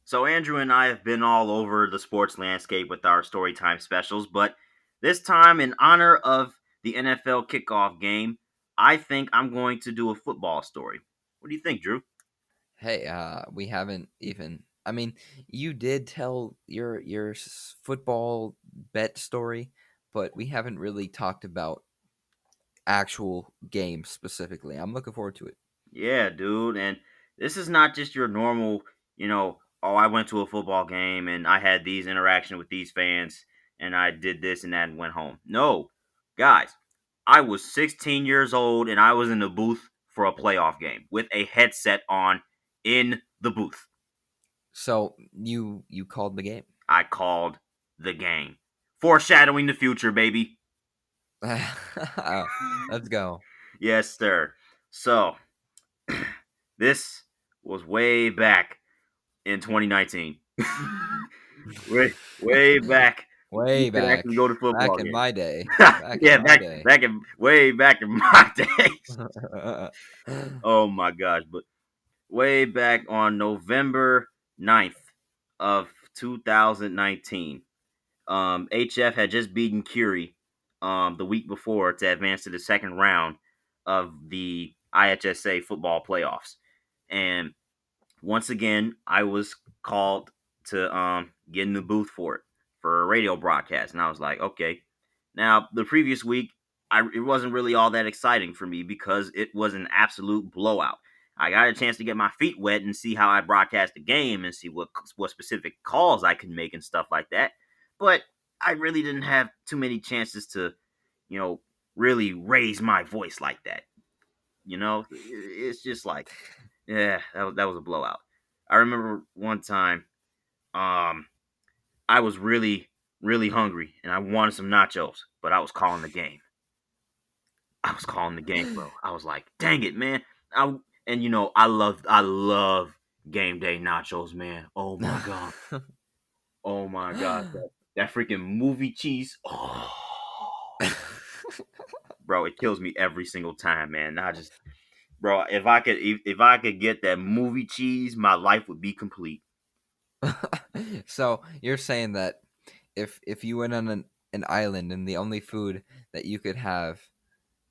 So Andrew and I have been all over the sports landscape with our storytime specials, but this time in honor of the NFL kickoff game, I think I'm going to do a football story. What do you think, Drew? Hey, we haven't even. I mean, you did tell your football bet story, but we haven't really talked about actual games specifically. I'm looking forward to it. Yeah, dude, and this is not just your normal, oh, I went to a football game and I had these interaction with these fans and I did this and that and went home. No, guys, I was 16 years old and I was in the booth for a playoff game with a headset on in the booth. So you called the game. I called the game. Foreshadowing the future, baby. Let's go. Yes, sir. So, this was way back in 2019. way back when you Way could actually back, go to back football in games. my day. Back in Yeah, my back day. back in way back in my days. Oh my gosh, but way back on November 9th of 2019. HF had just beaten Curie the week before to advance to the second round of the IHSA football playoffs. And once again, I was called to get in the booth for a radio broadcast, and I was like, okay. Now the previous week, it wasn't really all that exciting for me because it was an absolute blowout. I got a chance to get my feet wet and see how I broadcast the game and see what specific calls I could make and stuff like that. But I really didn't have too many chances to, you know, really raise my voice like that. It's just like, yeah, that was a blowout. I remember one time, um, I was really, really hungry and I wanted some nachos, but I was calling the game. I was calling the game, bro. I was like, dang it, man. I love game day nachos, man. Oh my god. Oh my god. That freaking movie cheese. Oh, bro, it kills me every single time, man. Bro, if I could get that movie cheese, my life would be complete. So you're saying that if you went on an island and the only food that you could have,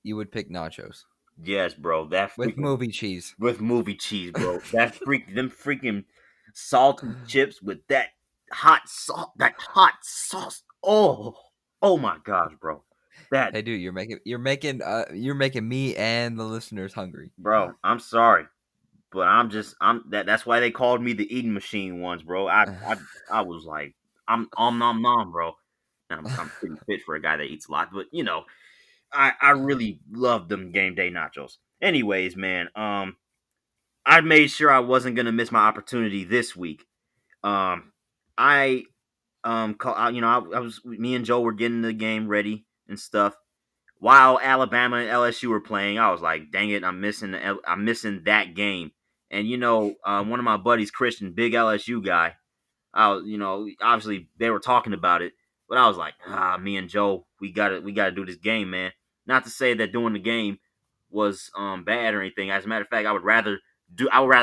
you would pick nachos Yes, bro. That with freaking movie cheese. with movie cheese, bro. Them freaking salty chips with that hot sauce. Oh my gosh, bro. That Hey, dude, you're making me and the listeners hungry. bro. I'm sorry, but that's why they called me the eating machine once, bro. I was like, I'm nom nom, bro. I'm pretty fit for a guy that eats a lot, but I really love them game day nachos. Anyways, man, I made sure I wasn't gonna miss my opportunity this week. Um, I I was me and Joe were getting the game ready and stuff. While Alabama and LSU were playing, I was like, "Dang it, I'm missing that game." And one of my buddies, Christian, big LSU guy, obviously they were talking about it, but I was like, me and Joe, we gotta do this game, man. Not to say that doing the game was bad or anything. As a matter of fact, I would rather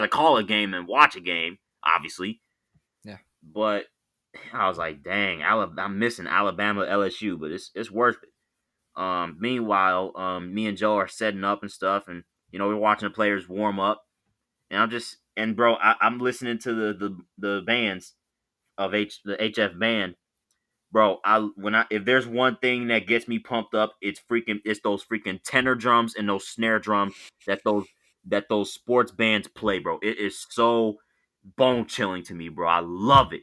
call a game than watch a game, obviously. Yeah. But I was like, dang, I'm missing Alabama LSU, but it's worth it. Meanwhile, me and Joe are setting up and stuff, and we're watching the players warm up, and bro, I'm listening to the bands of the HF band, bro. If there's one thing that gets me pumped up, it's those freaking tenor drums and those snare drums that those sports bands play, bro. It is so bone chilling to me, bro. I love it.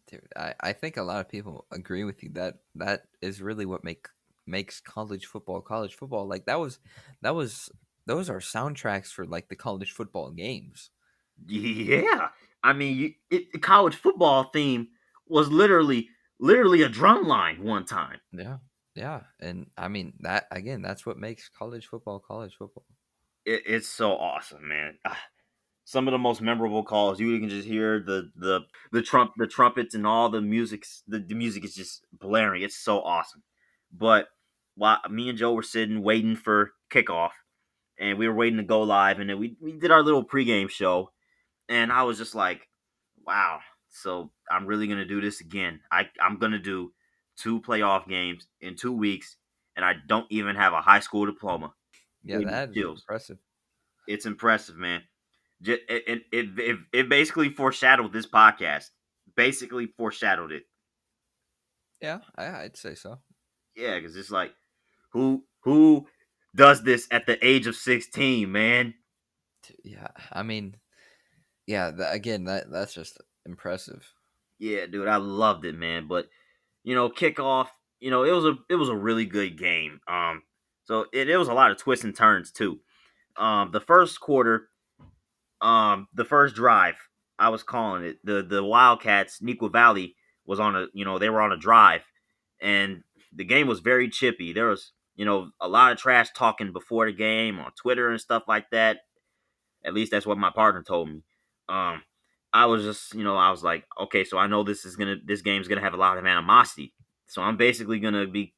Dude, I think a lot of people agree with you that that is really what makes college football. Like that was those are soundtracks for like the college football games. Yeah, I mean, the college football theme was literally a drum line one time. Yeah. Yeah. And I mean that again, that's what makes college football. It's so awesome, man. Some of the most memorable calls, you can just hear the trumpets and all the music. The music is just blaring. It's so awesome. But while me and Joe were sitting waiting for kickoff, and we were waiting to go live, and then we did our little pregame show, and I was just like, wow. So I'm really gonna do this again. I'm gonna do 2 playoff games in 2 weeks, and I don't even have a high school diploma. Yeah, Gave me that is chills. impressive. It's impressive, man. It basically foreshadowed this podcast. Basically foreshadowed it. Yeah, I'd say so. Yeah, because it's like who does this at the age of 16, man? Yeah, I mean, yeah. Again, that's just impressive. Yeah, dude, I loved it, man. But kickoff, it was a really good game. So it was a lot of twists and turns too. The first quarter, the first drive, I was calling it. The Wildcats, Neuqua Valley was on a, they were on a drive, and the game was very chippy. There was, a lot of trash talking before the game on Twitter and stuff like that. At least that's what my partner told me. Um, I was just, I was like, okay, so I know this game's gonna have a lot of animosity. So I'm basically gonna be,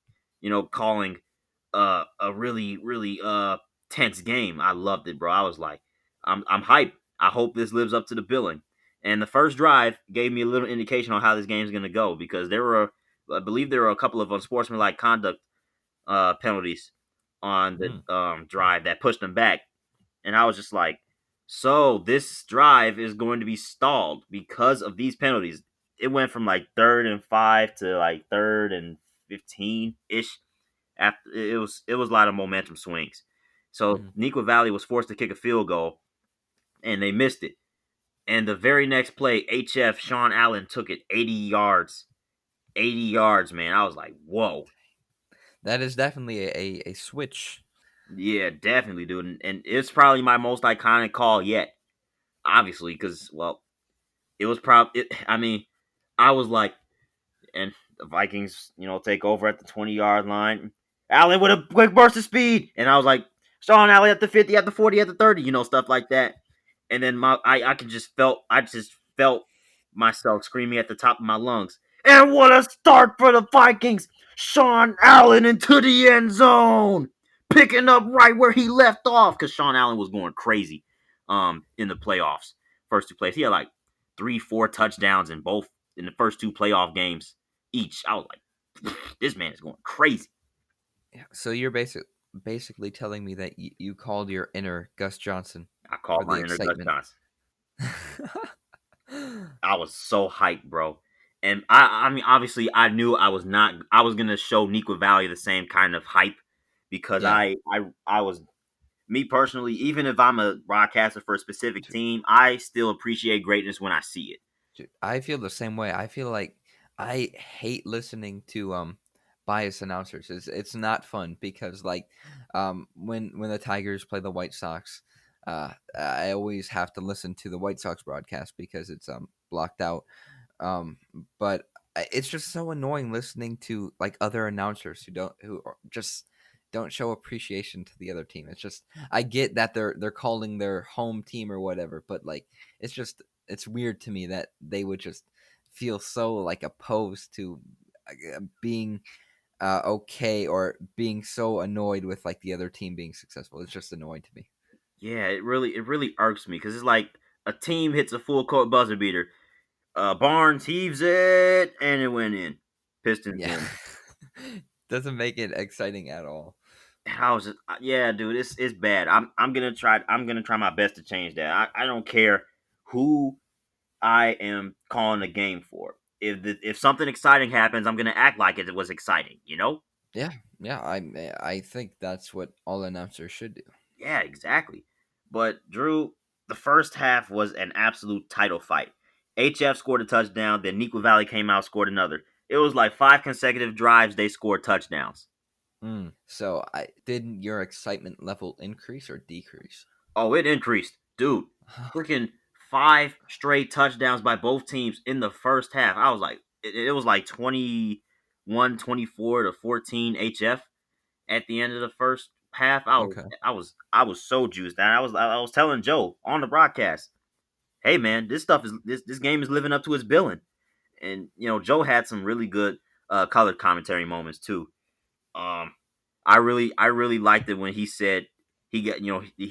calling a really tense game. I loved it, bro. I was like, I'm hyped. I hope this lives up to the billing. And the first drive gave me a little indication on how this game's gonna go because I believe there were a couple of unsportsmanlike conduct penalties on Hmm. the drive that pushed them back. And I was just like, so this drive is going to be stalled because of these penalties. It went from like 3rd and 5 to like 3rd and 15 ish. After it was a lot of momentum swings. So Hmm. Neuqua Valley was forced to kick a field goal and they missed it. And the very next play, HF Sean Allen took it 80 yards. 80 yards, man. I was like, whoa. That is definitely a switch. Yeah, definitely, dude. And it's probably my most iconic call yet. Obviously, because, well, it was probably, I mean, I was like, and the Vikings, take over at the 20-yard line. Allen with a quick burst of speed. And I was like, Sean Allen at the 50, at the 40, at the 30, stuff like that. And then I just felt myself screaming at the top of my lungs. And what a start for the Vikings! Sean Allen into the end zone, picking up right where he left off because Sean Allen was going crazy, in the playoffs. First two plays, he had like 3, 4 touchdowns in the first two playoff games each. I was like, this man is going crazy. Yeah, so you're basically telling me that you called your inner Gus Johnson I for called the my inner Gus excitement. Johnson. I was so hyped, bro. And I mean, obviously, I knew I was gonna show Neuqua Valley the same kind of hype because Yeah, I was me personally. Even if I'm a broadcaster for a specific dude, team, I still appreciate greatness when I see it. dude, I feel the same way. I feel like I hate listening to biased announcers. It's not fun because like when the Tigers play the White Sox, I always have to listen to the White Sox broadcast because it's blocked out. Um, but it's just so annoying listening to like other announcers just don't show appreciation to the other team. It's just I get that they're calling their home team or whatever, but like it's weird to me that they would just feel so like opposed to being okay or being so annoyed with like the other team being successful. It's just annoying to me. Yeah, it really irks me because it's like a team hits a full court buzzer beater. Barnes heaves it and it went in. Pistons Yeah. win. Doesn't make it exciting at all. I was just, yeah, dude, it's bad. I'm gonna try my best to change that. I don't care who I am calling the game for. If something exciting happens, I'm gonna act like it was exciting. Yeah, yeah, I think that's what all announcers should do. Yeah, exactly. But Drew, the first half was an absolute title fight. HF scored a touchdown, then Neuqua Valley came out scored another. It was like 5 consecutive drives they scored touchdowns. So, I didn't your excitement level increase or decrease? Oh, it increased, dude. Freaking 5 straight touchdowns by both teams in the first half. I was like, it was like 21-24 to 14 HF at the end of the first half. Okay. I was so juiced. And I was telling Joe on the broadcast, hey man, this game is living up to its billing. And Joe had some really good color commentary moments too. Um, I really liked it when he said he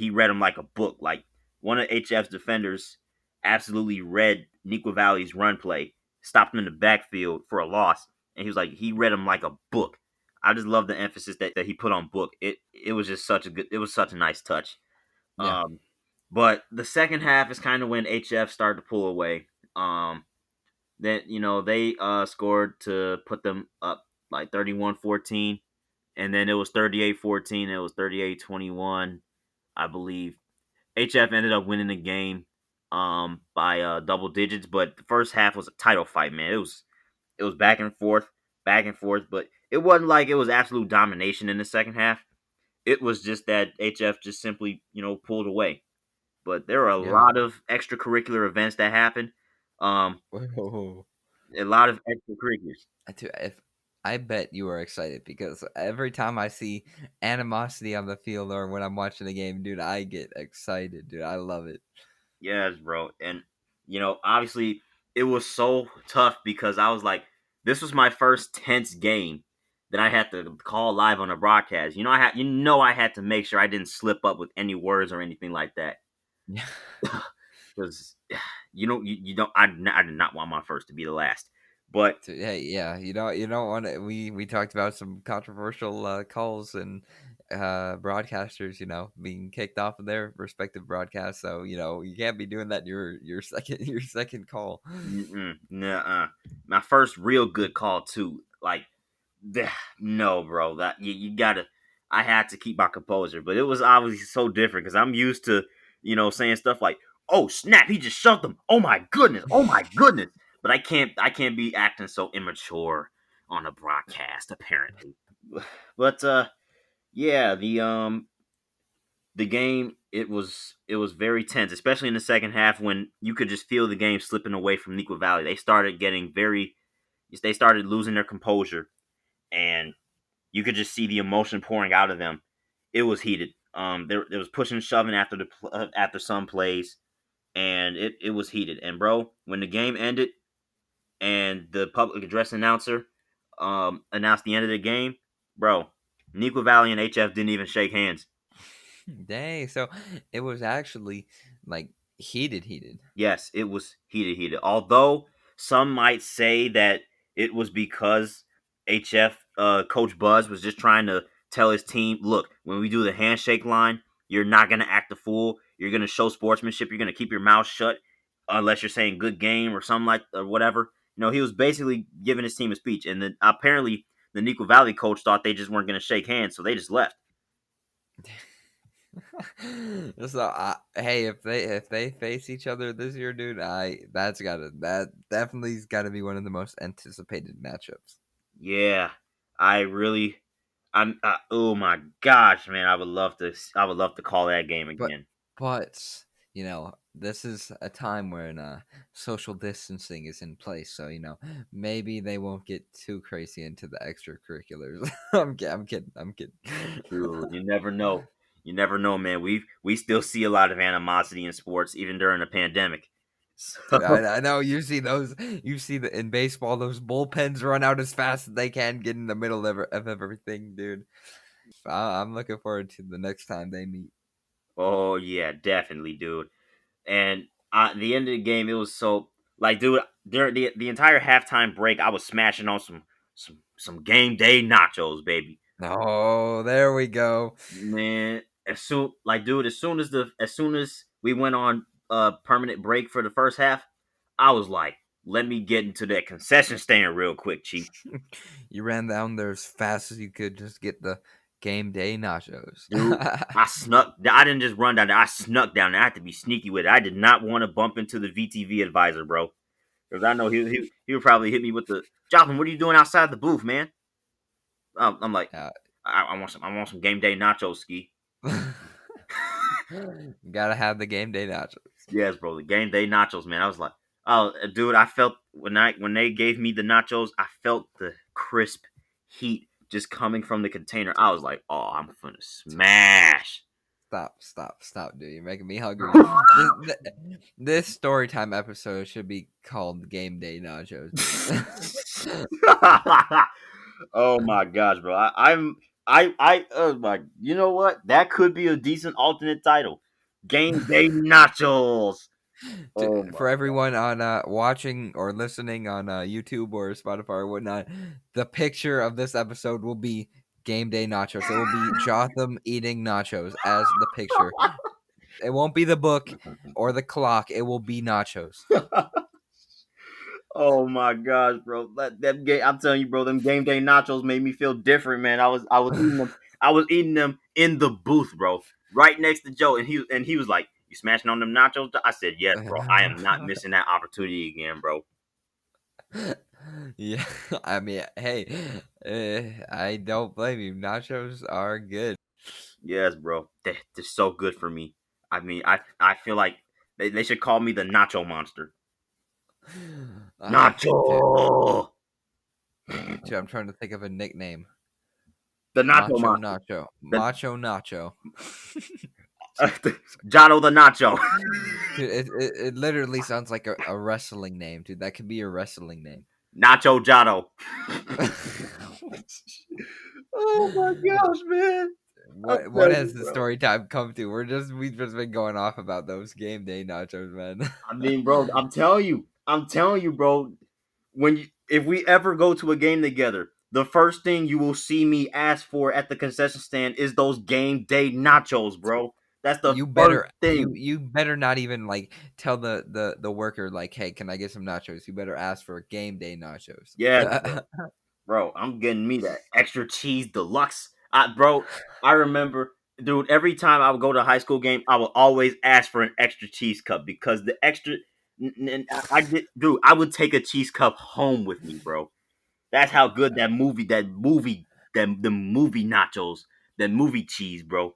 read him like a book. Like one of HF's defenders absolutely read Nequa Valley's run play, stopped him in the backfield for a loss, and he was like he read him like a book. I just love the emphasis that he put on book. It was just such a good. It was such a nice touch. Yeah. But the second half is kind of when HF started to pull away. Then they scored to put them up like 31-14, and then it was 38-14. It was 38-21, I believe. HF ended up winning the game by double digits, but the first half was a title fight, man. It was back and forth, but it wasn't like it was absolute domination in the second half. It was just that HF just simply, pulled away. But there were a Yeah. lot of extracurricular events that happened. Um, Whoa. a lot of extracurriculars. If I bet you are excited because every time I see animosity on the field or when I'm watching the game, dude, I get excited, dude. I love it. Yes, bro. And obviously it was so tough because I was like, this was my first tense game that I had to call live on a broadcast. I had to make sure I didn't slip up with any words or anything like that. Yeah. Because you don't I did not want my first to be the last. But Hey, yeah, you don't want to. We talked about some controversial calls and broadcasters, being kicked off of their respective broadcasts. So you can't be doing that in your second your second call. nuh-uh. My first real good call too. Like no, bro. That you gotta. I had to keep my composure, but it was obviously so different because I'm used to, saying stuff like, "Oh snap, he just shoved him. Oh my goodness. Oh my goodness." But I can't. I can't be acting so immature on a broadcast, apparently. But yeah, the game it was very tense, especially in the second half when you could just feel the game slipping away from Nequa Valley. They started getting very. They started losing their composure, and you could just see the emotion pouring out of them. It was heated. There was pushing and shoving after some plays, and it was heated. And bro, when the game ended and the public address announcer announced the end of the game, bro, Nequa Valley and HF didn't even shake hands. Dang, so it was actually like heated. Yes, it was heated. Although some might say that it was because HF Coach Buzz was just trying to tell his team, look, when we do the handshake line, you're not gonna act a fool. You're gonna show sportsmanship. You're gonna keep your mouth shut unless you're saying good game or something like or whatever. He was basically giving his team a speech, and then apparently the Nequa Valley coach thought they just weren't gonna shake hands, so they just left. So hey, if they face each other this year, dude, that definitely's gotta be one of the most anticipated matchups. Yeah, I really oh my gosh, man! I would love to call that game But again. but this is a time when social distancing is in place, so maybe they won't get too crazy into the extracurriculars. I'm kidding. Dude, you never know. You never know, man. We still see a lot of animosity in sports, even during a pandemic. Dude, So, I know you see the in baseball those bullpens run out as fast as they can, get in the middle of everything, dude. I'm looking forward to the next time they meet. oh yeah, definitely, dude. And at the end of the game, it was so like, dude, during the entire halftime break, I was smashing on some game day nachos, baby. Oh, there we go. Man, as soon as we went on permanent break for the first half, I was like, let me get into that concession stand real quick, chief. You ran down there as fast as you could just get the game day nachos. Dude, I didn't just run down there. I snuck down there. I had to be sneaky with it. I did not want to bump into the VTV advisor, bro, because I know he would probably hit me with the Jotham. What are you doing outside the booth, man? I'm like, uh, I want some game day nachos, ski. Gotta have the game day nachos. Yes, bro. The game day nachos, man. I was like, oh, dude. I felt when they gave me the nachos, I felt the crisp heat just coming from the container. I was like, oh, I'm gonna smash. Stop, dude. You're making me hungry. This story time episode should be called Game Day Nachos, dude. Oh my gosh, bro. Oh my. You know what? That could be a decent alternate title. Game day nachos. Oh my For everyone on watching or listening on YouTube or Spotify or whatnot, the picture of this episode will be Game Day Nachos. It will be Jotham eating nachos as the picture. It won't be the book or the clock. It will be nachos. God. Oh my gosh, bro. That game, I'm telling you, bro, them game day nachos made me feel different, man. I was eating them. I was eating them in the booth, bro, right next to Joe, and he was like, "You smashing on them nachos?" I said, "Yes, bro. I am not missing that opportunity again, bro." Yeah, I mean, hey, I don't blame you. Nachos are good. Yes, bro. They're so good for me. I mean, I feel like they should call me the Nacho Monster. Ah, Nacho, dude, I'm trying to think of a nickname. the Nacho Macho Monster. Nacho. The Macho Nacho. Jotto the Nacho. Dude, it literally sounds like a wrestling name, dude. That could be a wrestling name. Nacho Jotto. Oh my gosh, man. I'm What telling you, has the bro. story time come to? We've just been going off about those game day nachos, man. I mean, bro, I'm telling you, bro. If we ever go to a game together, the first thing you will see me ask for at the concession stand is those game day nachos, bro. That's the first thing. You better not even like tell the worker like, hey, can I get some nachos? You better ask for game day nachos. Yes, bro. Bro, I'm getting me that extra cheese deluxe. Bro, I remember, dude, every time I would go to a high school game, I would always ask for an extra cheese cup because the extra, I did, dude, I would take a cheese cup home with me, bro. That's how good the movie nachos, that movie cheese, bro.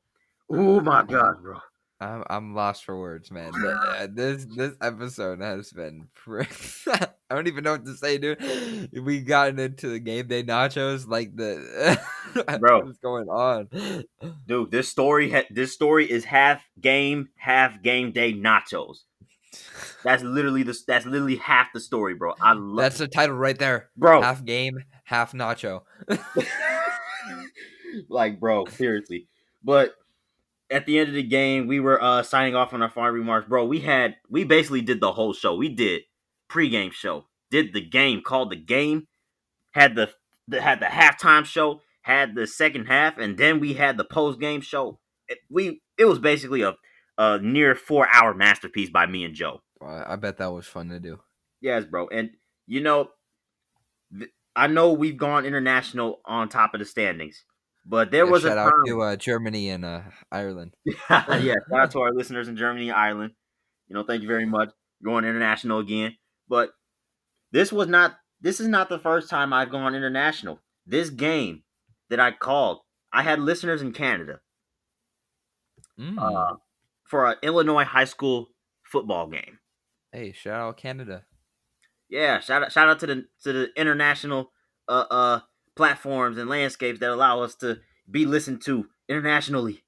Oh my Man, god, bro. I'm lost for words, man. This episode has been I don't even know what to say, dude. We gotten into the game day nachos, like the what Bro, is going on? dude, this story is half game day nachos. That's literally half the story, bro. I love, That's the title right there. bro. Half game, half nacho. Like, bro, seriously. But at the end of the game, we were signing off on our final remarks, bro. We basically did the whole show. We did pregame show, did the game, called the game, had the halftime show, had the second half, and then we had the post game show. It was basically a near 4 hour masterpiece by me and Joe. I bet that was fun to do. Yes, bro. And you know, I know we've gone international on top of the standings, but there Yeah, was a shout out time. to Germany and Ireland. Yeah, shout out to our listeners in Germany and Ireland. Thank you very much. Going international again. But this is not the first time I've gone international. This game that I called, I had listeners in Canada Mm. uh, for an Illinois high school football game. Hey, shout out Canada. Yeah, shout out to the international uh uh platforms and landscapes that allow us to be listened to internationally.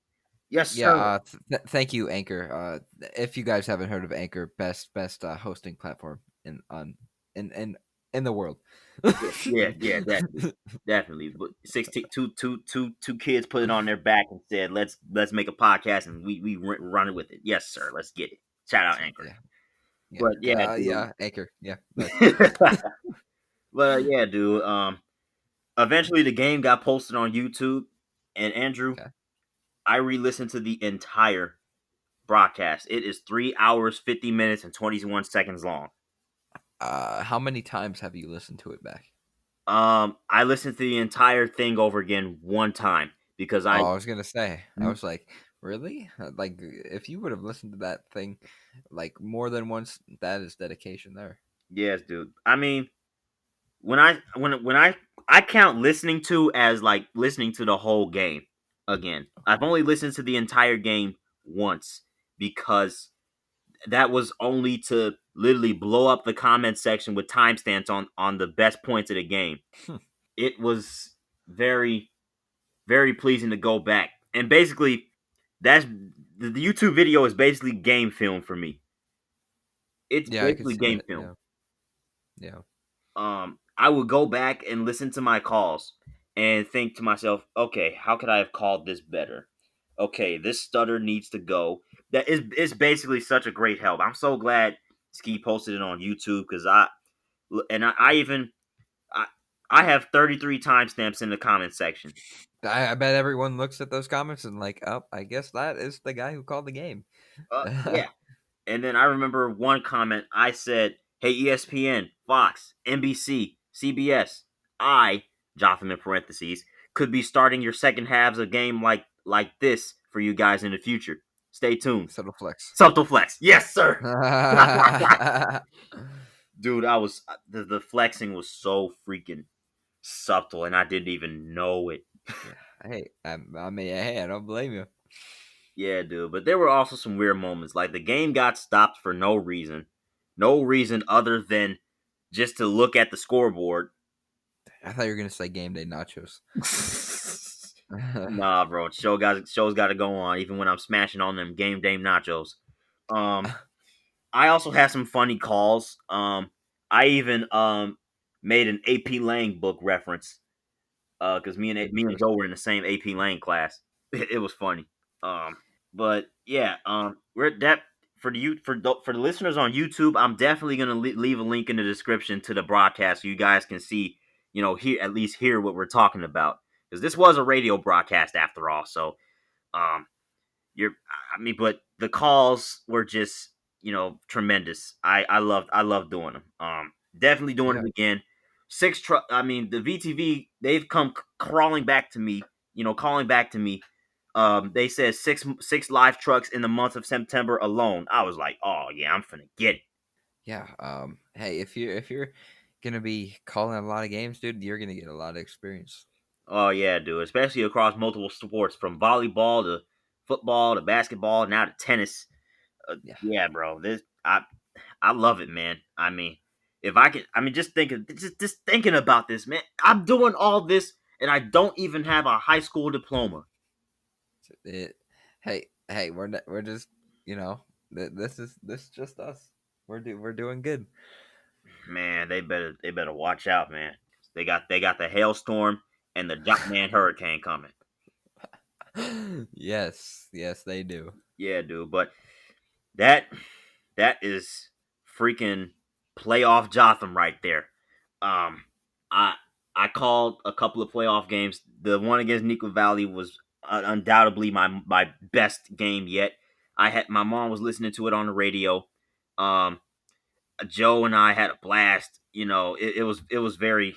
Yes, Yeah, sir. thank you, Anchor. If you guys haven't heard of Anchor, best hosting platform in in in the world. Yeah, yeah, yeah, definitely, definitely. But 16, two kids put it on their back and said, "Let's make a podcast," and we run it with it. Yes, sir. Let's get it. Shout out Anchor. Yeah, yeah, But yeah, dude. yeah. Anchor. Yeah, best. But yeah, dude. Eventually the game got posted on YouTube, and Andrew, Okay. I re-listened to the entire broadcast. It is 3 hours, 50 minutes, and 21 seconds long. How many times have you listened to it back? I listened to the entire thing over again one time because Oh, I was gonna say. I mm, was like, really? Like, if you would have listened to that thing, like more than once, that is dedication there. yes, dude. I mean, when I count listening to as like listening to the whole game again. I've only listened to the entire game once because that was only to literally blow up the comment section with timestamps on the best points of the game. It was very very pleasing to go back. And basically that's the YouTube video is basically game film for me. It's Yeah, I could basically see game that. film. Yeah, yeah. I would go back and listen to my calls and think to myself, okay, how could I have called this better? Okay, this stutter needs to go. that is it's basically such a great help. I'm so glad Ski posted it on YouTube because I even I I have 33 timestamps in the comment section. I bet everyone looks at those comments and like, oh, I guess that is the guy who called the game. Yeah. And then I remember one comment I said, "Hey ESPN, Fox, NBC, CBS, I Jotham in parentheses could be starting your second halves of game like this for you guys in the future. Stay tuned." Subtle flex. Subtle flex, yes sir. Dude, I was the flexing was so freaking subtle, and I didn't even know it. Yeah. Hey, I mean, hey, I don't blame you. Yeah, dude. But there were also some weird moments. Like the game got stopped for no reason. No reason other than just to look at the scoreboard. I thought you were gonna say game day nachos. Nah, bro. Show's got to go on, even when I'm smashing on them game day nachos. Um, I also had some funny calls. I even made an AP Lang book reference. Because me and Joe were in the same AP Lang class. It was funny. Um, but yeah, we're that for the listeners on YouTube. I'm definitely gonna leave a link in the description to the broadcast so you guys can see, hear at least hear what we're talking about because this was a radio broadcast after all. So, um, you're I mean, but the calls were just tremendous. I love doing them. Definitely doing Yeah, it again. Six truck. I mean, the VTV they've come crawling back to me. Calling back to me. They said six live trucks in the month of September alone. I was like, oh yeah, I'm finna get it. yeah. Hey, if you're gonna be calling a lot of games, dude, you're gonna get a lot of experience. Oh yeah, dude. Especially across multiple sports, from volleyball to football to basketball, now to tennis. Yeah. Yeah, bro. I love it, man. I mean, if I can, I mean, just thinking about this, man. I'm doing all this, and I don't even have a high school diploma. It, hey, we're just this is just us. We're doing good. Man, they better watch out, man. They got the hailstorm and the Jockman hurricane coming. Yes, yes, they do. Yeah, dude. But that that is freaking playoff Jotham right there. Um, I I called a couple of playoff games. The one against Nico Valley was undoubtedly my best game yet. I had my mom was listening to it on the radio. Um, Joe and I had a blast. It was very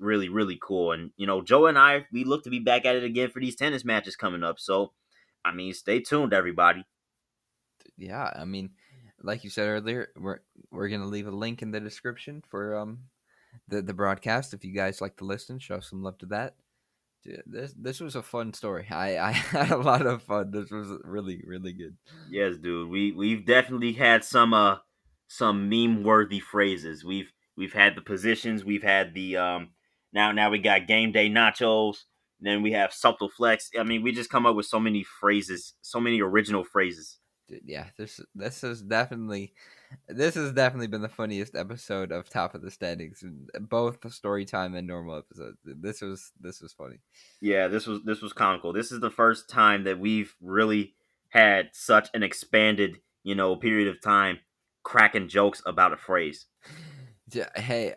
really cool. And Joe and I we look to be back at it again for these tennis matches coming up. So, I mean, stay tuned, everybody. Yeah, I mean, like you said earlier, we're gonna leave a link in the description for the broadcast if you guys like to listen. Show some love to that. Dude, this was a fun story. I had a lot of fun. This was really good. Yes, dude. We've definitely had some meme worthy phrases. We've had the positions. We've had the now we got game day nachos. Then we have subtle flex. I mean, we just come up with so many phrases, so many original phrases. Dude, yeah, this has definitely been the funniest episode of Top of the Standings, both story time and normal episode. This was funny. Yeah, this was comical. This is the first time that we've really had such an expanded, period of time cracking jokes about a phrase. Hey,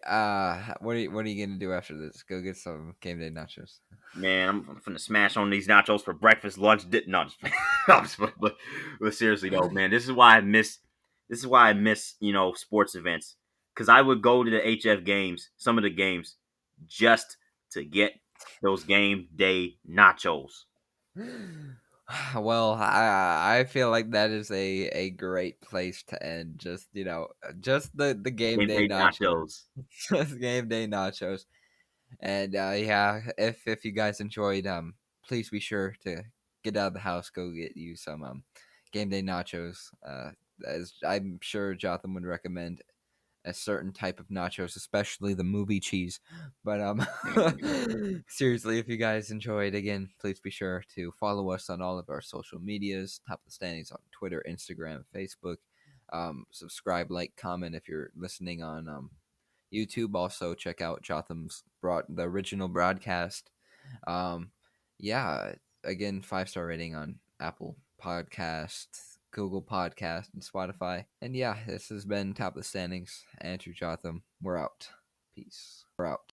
what are you gonna do after this? Go get some game day nachos. Man, I'm finna smash on these nachos for breakfast, lunch, no, just, no, but seriously though, man, this is why I miss. This is why I miss, sports events because I would go to the HF games, some of the games, just to get those game day nachos. Well, I feel like that is a great place to end. Just the game Game day day nachos, nachos. just game day nachos. And yeah, if you guys enjoyed, please be sure to get out of the house, go get you some game day nachos. As I'm sure Jotham would recommend a certain type of nachos, especially the movie cheese. But seriously, if you guys enjoyed, again, please be sure to follow us on all of our social medias. Top of the Standings on Twitter, Instagram, Facebook. Subscribe, like, comment if you're listening on YouTube. Also, check out Jotham's the original broadcast. Um, yeah, again, 5-star rating on Apple Podcast, Google Podcast, and Spotify. And yeah, this has been Top of the Standings. Andrew Jotham. We're out. Peace. We're out.